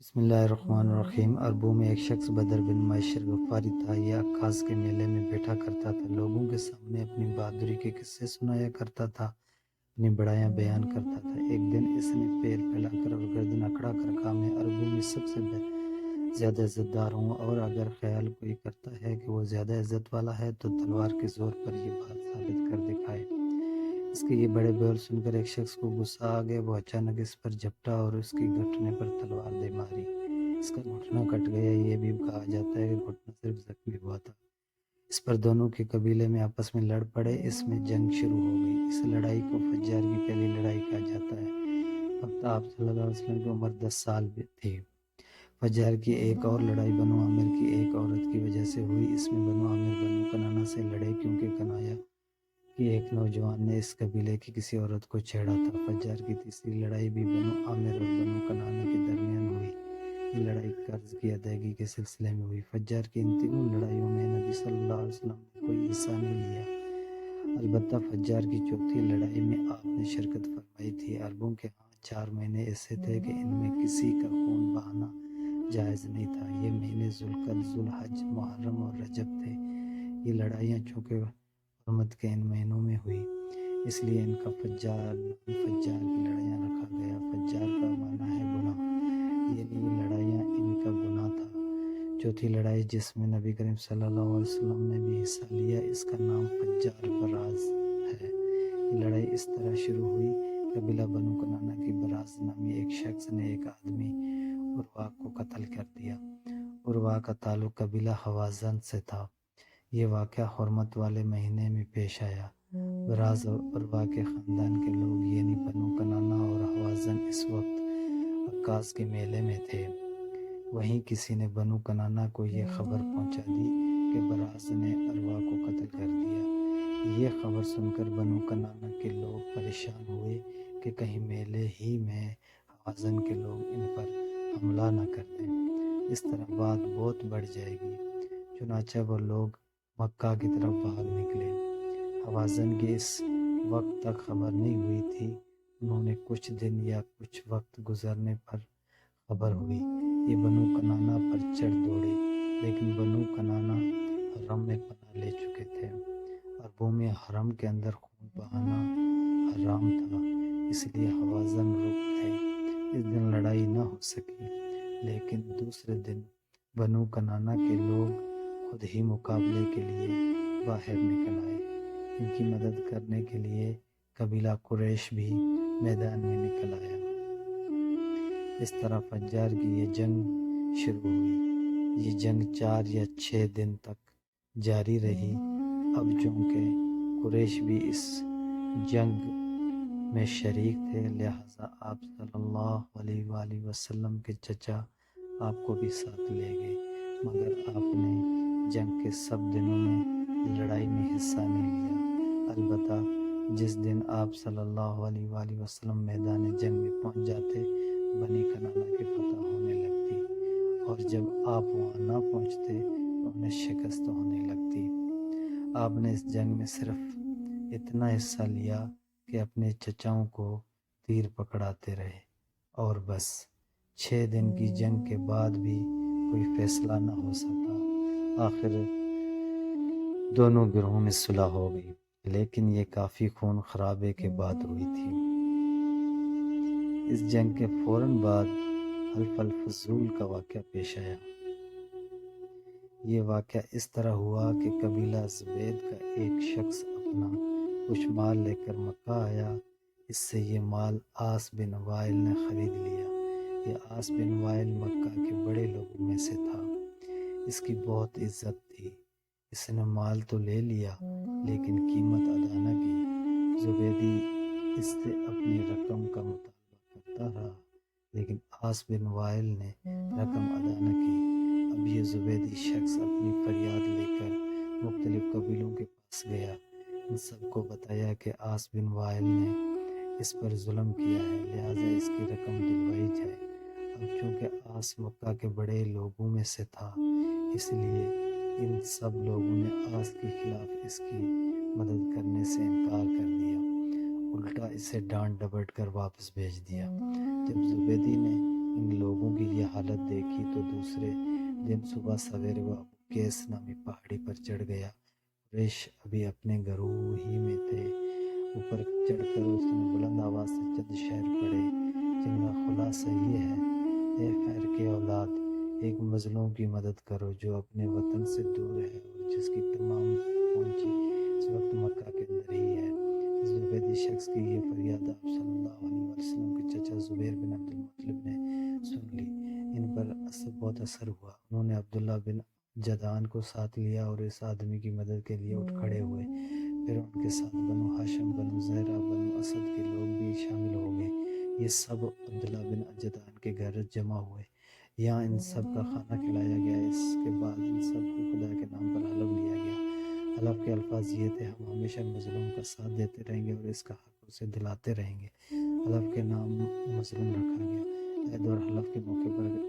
بسم اللہ الرحمن الرحیم۔ عربوں میں ایک شخص بدر بن معشر غفاری تھا۔ یہ عکاظ کے میلے میں بیٹھا کرتا تھا، لوگوں کے سامنے اپنی بہادری کے قصے سنایا کرتا تھا، اپنی بڑائیاں بیان کرتا تھا۔ ایک دن اس نے پیر پھیلا کر اور گردن اکڑا کر کہا، میں عربوں میں سب سے زیادہ عزت دار ہوں، اور اگر خیال کوئی کرتا ہے کہ وہ زیادہ عزت والا ہے تو تلوار کے زور پر یہ بات ثابت کر دکھائے۔ اس کے یہ بڑے بول سن کر ایک شخص کو غصہ آ گیا۔ وہ اچانک اس پر جھپٹا اور اس کے گھٹنے پر تلوار دے ماری۔ اس کا گھٹنا کٹ گیا۔ یہ بھی کہا جاتا ہے کہ گھٹنا صرف زخمی ہوا تھا۔ اس پر دونوں کے قبیلے میں آپس میں لڑ پڑے۔ اس میں جنگ شروع ہو گئی۔ اس لڑائی کو فجار کی پہلی لڑائی کہا جاتا ہے۔ وقت آپ صلی اللہ علیہ وسلم کی عمر 10 سال تھی۔ فجار کی ایک اور لڑائی بنو عامر کی ایک عورت کی وجہ سے ہوئی۔ اس میں بنو عامر بنو کنانہ سے لڑے، کیونکہ کنایا کہ ایک نوجوان نے اس قبیلے کی کسی عورت کو چھیڑا تھا۔ فجار کی تیسری لڑائی بھی بنو عامر اور بنو کنانہ کے درمیان ہوئی۔ یہ لڑائی قرض کی ادائیگی کے سلسلے میں ہوئی۔ فجار کی ان تینوں لڑائیوں میں نبی صلی اللہ علیہ وسلم نے کوئی حصہ نہیں لیا، البتہ فجار کی چوتھی لڑائی میں آپ نے شرکت فرمائی تھی۔ عربوں کے ہاں 4 مہینے ایسے تھے کہ ان میں کسی کا خون بہانا جائز نہیں تھا۔ یہ مہینے ذوالقعدہ، ذوالحج، محرم اور رجب تھے۔ یہ لڑائیاں چونکہ حرمت کے ان مہینوں میں ہوئی، اس لیے ان کا فجار کی لڑائیاں رکھا گیا۔ فجار کا معنی ہے گناہ، یعنی یہ لڑائیاں ان کا گناہ تھا۔ چوتھی لڑائی جس میں نبی کریم صلی اللہ علیہ وسلم نے بھی حصہ لیا، اس کا نام فجار براز ہے۔ یہ لڑائی اس طرح شروع ہوئی۔ قبیلہ بنو کنانہ کی براز نامی ایک شخص نے ایک آدمی عروہ کو قتل کر دیا۔ عروہ کا تعلق قبیلہ حوازن سے تھا۔ یہ واقعہ حرمت والے مہینے میں پیش آیا۔ براز اور عروہ کے خاندان کے لوگ یعنی بنو کنانہ اور حوازن اس وقت عکاظ کے میلے میں تھے۔ وہیں کسی نے بنو کنانہ کو یہ خبر پہنچا دی کہ براز نے عروہ کو قتل کر دیا۔ یہ خبر سن کر بنو کنانہ کے لوگ پریشان ہوئے کہ کہیں میلے ہی میں حوازن کے لوگ ان پر حملہ نہ کر دیں، اس طرح بات بہت بڑھ جائے گی۔ چنانچہ وہ لوگ مکہ کی طرف بھاگ نکلے۔ حوازن کی اس وقت تک خبر نہیں ہوئی تھی۔ انہوں نے کچھ دن یا کچھ وقت گزرنے پر خبر ہوئی۔ یہ بنو کنانہ پر چڑھ دوڑے، لیکن بنو کنانہ حرم میں پناہ لے چکے تھے۔ عربوں میں حرم کے اندر خون بہانا حرام تھا، اس لیے حوازن رک گئے۔ اس دن لڑائی نہ ہو سکی، لیکن دوسرے دن بنو کنانہ کے لوگ خود ہی مقابلے کے لیے باہر نکل آئے۔ ان کی مدد کرنے کے لیے قبیلہ قریش بھی میدان میں نکل آیا۔ اس طرح فجار کی یہ جنگ شروع ہوئی۔ یہ جنگ 4 یا 6 دن تک جاری رہی۔ اب چونکہ قریش بھی اس جنگ میں شریک تھے، لہٰذا آپ صلی اللہ علیہ وآلہ وسلم کے چچا آپ کو بھی ساتھ لے گئے، مگر آپ نے جنگ کے سب دنوں میں لڑائی میں حصہ نہیں لیا۔ البتہ جس دن آپ صلی اللہ علیہ وآلہ وسلم میدان جنگ میں پہنچ جاتے، بنی کنانہ کی فتح ہونے لگتی، اور جب آپ وہاں نہ پہنچتے تو انہیں شکست ہونے لگتی۔ آپ نے اس جنگ میں صرف اتنا حصہ لیا کہ اپنے چچاؤں کو تیر پکڑاتے رہے، اور بس 6 دن کی جنگ کے بعد بھی کوئی فیصلہ نہ ہو سکا۔ آخر دونوں گروہوں میں صلح ہو گئی، لیکن یہ کافی خون خرابے کے بعد ہوئی تھی۔ اس جنگ کے فوراً بعد حلف الفضول کا واقعہ پیش آیا۔ یہ واقعہ اس طرح ہوا کہ قبیلہ زبید کا ایک شخص اپنا کچھ مال لے کر مکہ آیا۔ اس سے یہ مال عاص بن وائل نے خرید لیا۔ یہ عاص بن وائل مکہ کے بڑے لوگوں میں سے تھا۔ اس کی بہت عزت تھی۔ اس نے مال تو لے لیا، لیکن قیمت ادا نہ کی۔ زبیدی اس سے اپنی رقم کا مطالبہ کرتا رہا، لیکن عاص بن وائل نے رقم ادا نہ کی۔ اب یہ زبیدی شخص اپنی فریاد لے کر مختلف قبیلوں کے پاس گیا۔ ان سب کو بتایا کہ عاص بن وائل نے اس پر ظلم کیا ہے، لہٰذا اس کی رقم دلوائی جائے۔ اب چونکہ عاص مکہ کے بڑے لوگوں میں سے تھا، اس لیے ان سب لوگوں نے عاص کے خلاف اس کی مدد کرنے سے انکار کر دیا، الٹا اسے ڈانٹ ڈپٹ کر واپس بھیج دیا۔ جب زبیدی نے ان لوگوں کی یہ حالت دیکھی تو دوسرے دن صبح سویرے وہ ابو قیس نامی پہاڑی پر چڑھ گیا۔ قریش ابھی اپنے گھروں ہی میں تھے۔ اوپر چڑھ کر اس نے بلند آواز سے چند شعر پڑھے جن کا خلاصہ یہ ہے: اے خیر کے اولاد، ایک مظلوم کی مدد کرو جو اپنے وطن سے دور ہے اور جس کی تمام پونجی اس وقت مکہ کے اندر ہی ہے۔ اس زبیدی شخص کی یہ فریاد آپ صلی اللہ علیہ وسلم کے چچا زبیر بن عبد المطلب نے سن لی۔ ان پر بہت اثر ہوا۔ انہوں نے عبداللہ بن جدعان کو ساتھ لیا اور اس آدمی کی مدد کے لیے اٹھ کھڑے ہوئے۔ پھر ان کے ساتھ بنو ہاشم، بنو زہرہ، بنو اسد کے لوگ بھی شامل ہو گئے۔ یہ سب عبداللہ بن جدعان کے گھر جمع ہوئے۔ یہاں ان سب کا کھانا کھلایا گیا۔ اس کے بعد ان سب کو خدا کے نام پر حلف لیا گیا۔ حلف کے الفاظ یہ تھے: ہم ہمیشہ مظلوم کا ساتھ دیتے رہیں گے اور اس کا حق اسے دلاتے رہیں گے۔ حلف کے نام مظلوم رکھا گیا۔ عہد اور حلف کے موقع پر